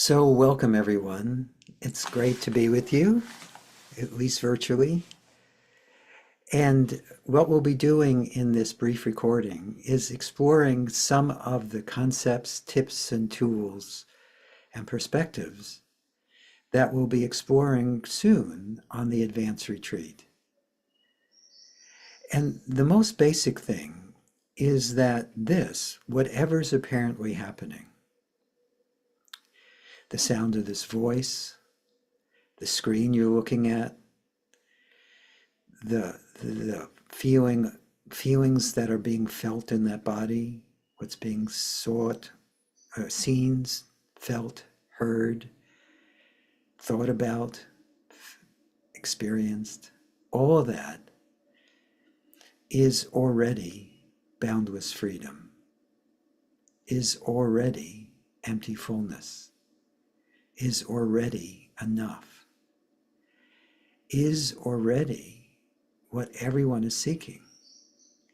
So, welcome everyone. It's great to be with you, at least virtually. And what we'll be doing in this brief recording is exploring some of the concepts, tips, and tools and perspectives that we'll be exploring soon on the Advanced Retreat. And the most basic thing is that whatever's apparently happening, the sound of this voice, the screen you're looking at, the feelings that are being felt in that body, what's being seen, felt, heard, thought about, experienced, all of that is already boundless freedom, is already empty fullness, is already enough, is already what everyone is seeking.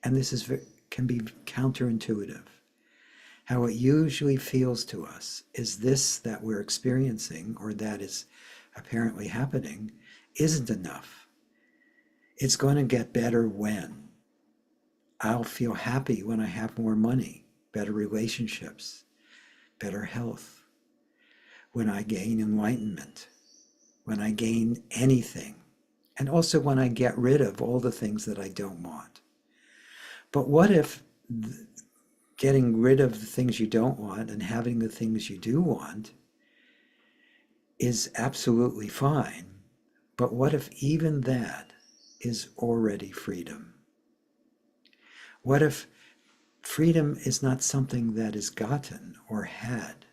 And this can be counterintuitive. How it usually feels to us is this that we're experiencing, or that is apparently happening, isn't enough. It's going to get better when. I'll feel happy when I have more money, better relationships, better health, when I gain enlightenment, when I gain anything. And also when I get rid of all the things that I don't want. But what if getting rid of the things you don't want and having the things you do want is absolutely fine, but what if even that is already freedom? What if freedom is not something that is gotten or had,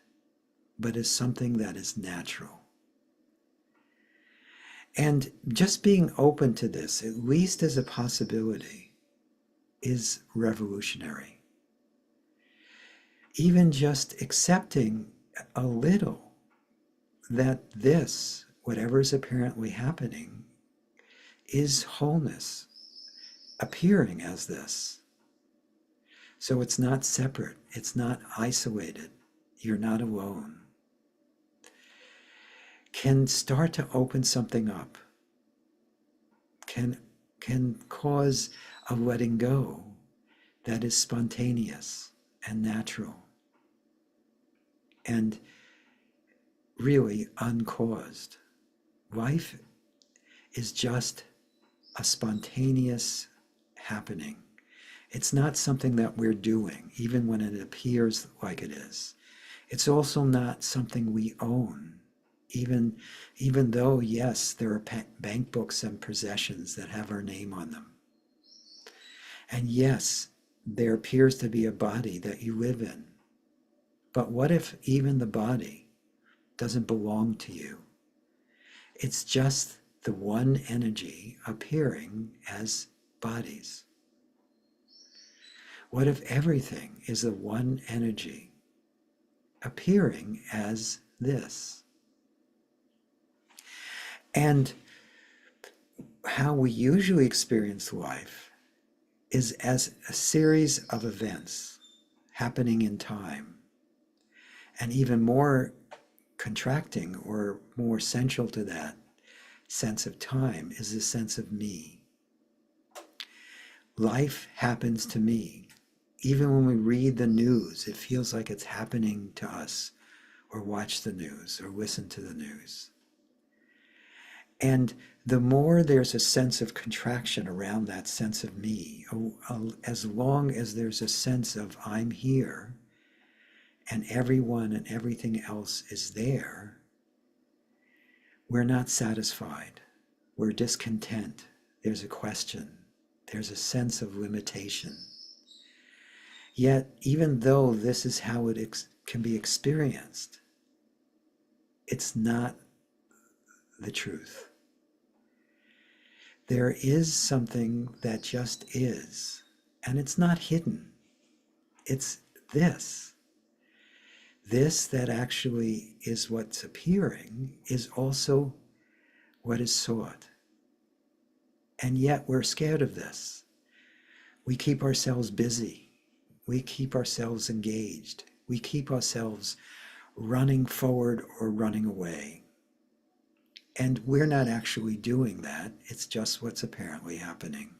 but is something that is natural? And just being open to this, at least as a possibility, is revolutionary. Even just accepting a little that whatever is apparently happening, is wholeness, appearing as this. So it's not separate, it's not isolated, you're not alone. Can start to open something up, can cause a letting go that is spontaneous and natural and really uncaused. Life is just a spontaneous happening. It's not something that we're doing, even when it appears like it is. It's also not something we own. Even though, yes, there are bank books and possessions that have our name on them. And yes, there appears to be a body that you live in. But what if even the body doesn't belong to you? It's just the one energy appearing as bodies. What if everything is the one energy appearing as this? And how we usually experience life is as a series of events happening in time. And even more contracting or more central to that sense of time is the sense of me. Life happens to me. Even when we read the news, it feels like it's happening to us, or watch the news, or listen to the news. And the more there's a sense of contraction around that sense of me, as long as there's a sense of I'm here and everyone and everything else is there, we're not satisfied. We're discontent. There's a question. There's a sense of limitation. Yet, even though this is how it can be experienced, it's not the truth. There is something that just is, and it's not hidden. It's this. This that actually is what's appearing is also what is sought. And yet we're scared of this. We keep ourselves busy. We keep ourselves engaged. We keep ourselves running forward or running away. And we're not actually doing that. It's just what's apparently happening.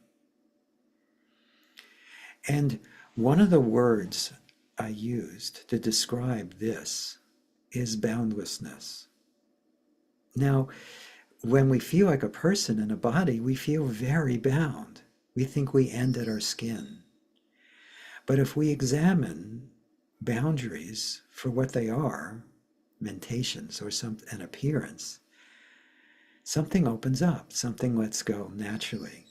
And one of the words I used to describe this is boundlessness. Now, when we feel like a person in a body, we feel very bound. We think we end at our skin. But if we examine boundaries for what they are, mentations or an appearance, something opens up, something lets go naturally.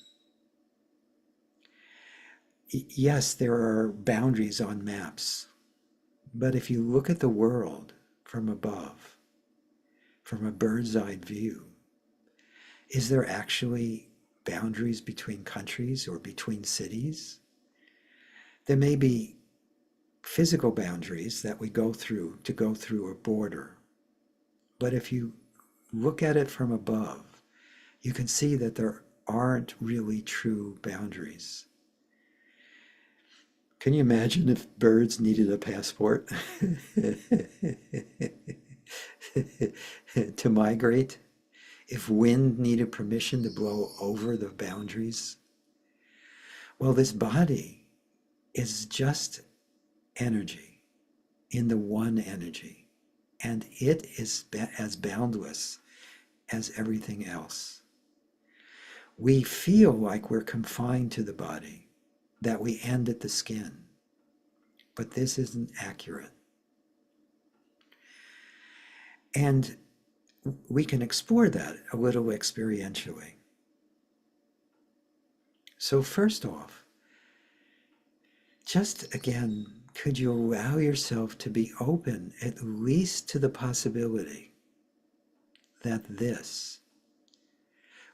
Yes, there are boundaries on maps, but if you look at the world from above, from a bird's eye view, is there actually boundaries between countries or between cities? There may be physical boundaries that we go through to go through a border, but if you look at it from above, you can see that there aren't really true boundaries. Can you imagine if birds needed a passport to migrate? If wind needed permission to blow over the boundaries? Well, this body is just energy in the one energy, and it is as boundless as everything else. We feel like we're confined to the body, that we end at the skin, but this isn't accurate. And we can explore that a little experientially. So first off, just again, could you allow yourself to be open at least to the possibility that this,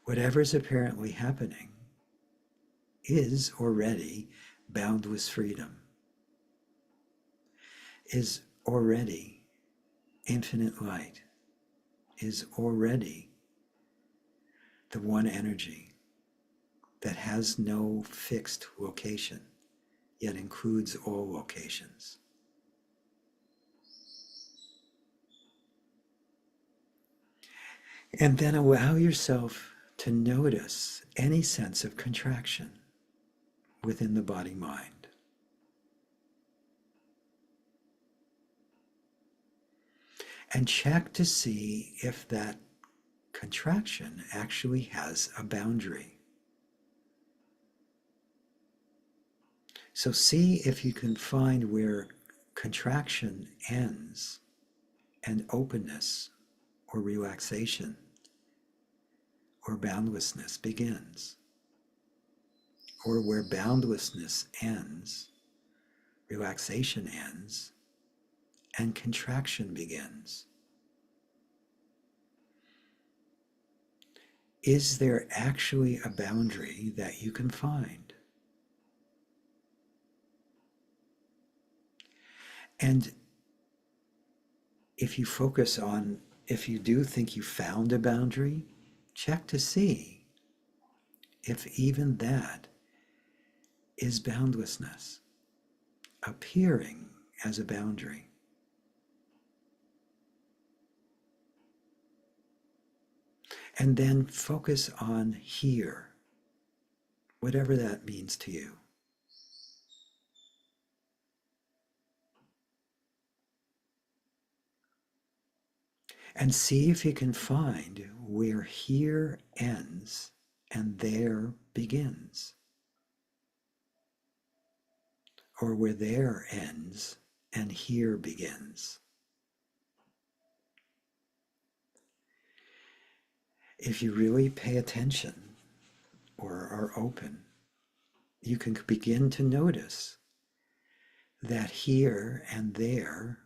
whatever's apparently happening, is already boundless freedom, is already infinite light, is already the one energy that has no fixed location, yet includes all locations. And then allow yourself to notice any sense of contraction within the body-mind. And check to see if that contraction actually has a boundary. So see if you can find where contraction ends and openness or relaxation or boundlessness begins. Or where boundlessness ends, relaxation ends, and contraction begins. Is there actually a boundary that you can find? And if you focus on, if you do think you found a boundary, check to see if even that is boundlessness, appearing as a boundary. And then focus on here, whatever that means to you. And see if you can find where here ends and there begins. Or where there ends and here begins. If you really pay attention or are open, you can begin to notice that here and there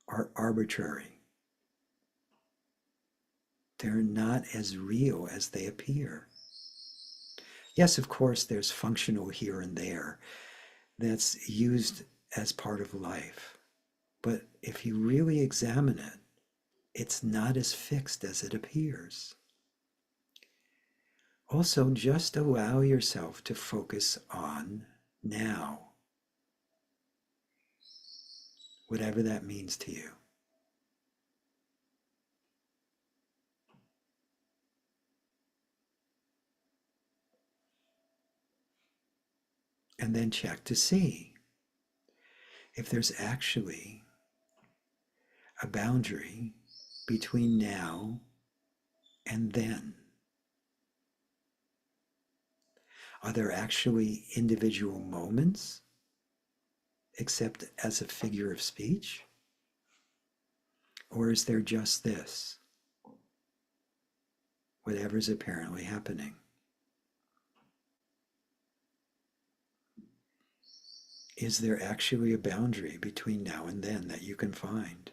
are arbitrary. They're not as real as they appear. Yes, of course, there's functional here and there that's used as part of life. But if you really examine it, it's not as fixed as it appears. Also, just allow yourself to focus on now, whatever that means to you. And then check to see if there's actually a boundary between now and then. Are there actually individual moments, except as a figure of speech? Or is there just this, whatever's apparently happening? Is there actually a boundary between now and then that you can find?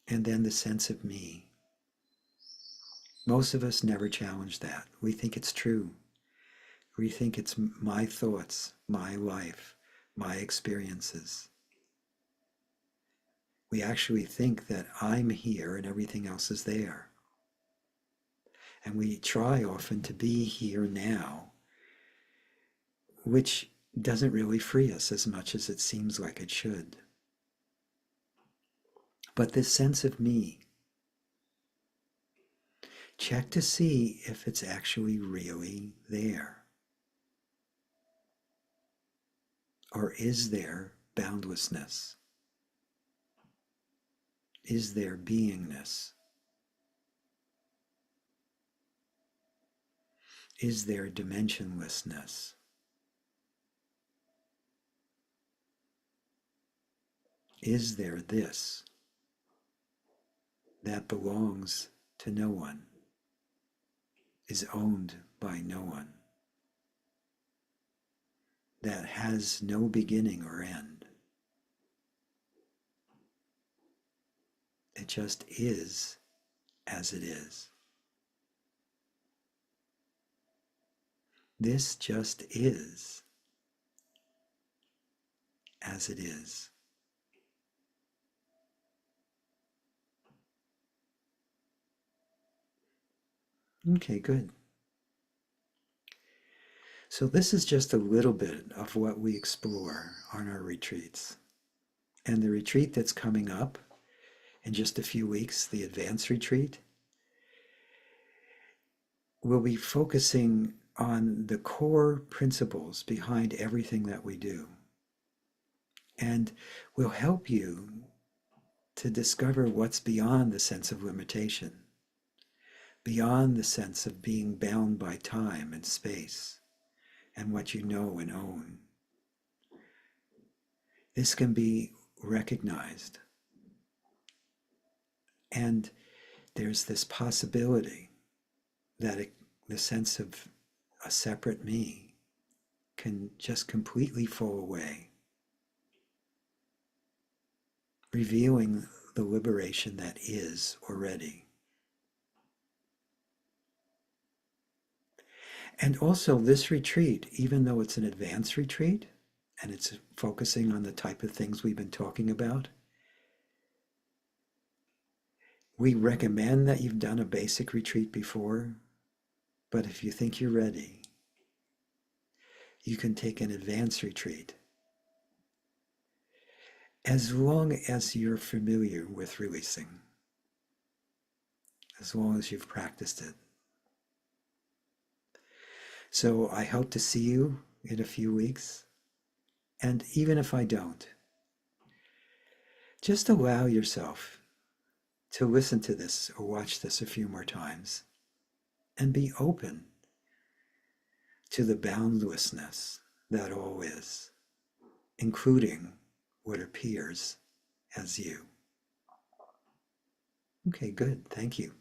And then the sense of me. Most of us never challenge that. We think it's true. We think it's my thoughts, my life, my experiences. We actually think that I'm here and everything else is there. And we try often to be here now, which doesn't really free us as much as it seems like it should. But this sense of me, check to see if it's actually really there. Or is there boundlessness? Is there beingness? Is there dimensionlessness? Is there this that belongs to no one, is owned by no one, that has no beginning or end? It just is as it is. This just is as it is. Okay, good. So this is just a little bit of what we explore on our retreats. And the retreat that's coming up in just a few weeks, the Advanced Retreat, we'll be focusing on the core principles behind everything that we do. And we'll help you to discover what's beyond the sense of limitation, beyond the sense of being bound by time and space and what you know and own. This can be recognized. And there's this possibility that the sense of a separate me can just completely fall away, revealing the liberation that is already. And also this retreat, even though it's an advanced retreat, and it's focusing on the type of things we've been talking about, we recommend that you've done a basic retreat before, but if you think you're ready, you can take an advanced retreat as long as you're familiar with releasing, as long as you've practiced it. So I hope to see you in a few weeks. And even if I don't, just allow yourself to listen to this or watch this a few more times and be open to the boundlessness that all is, including what appears as you. Okay, good. Thank you.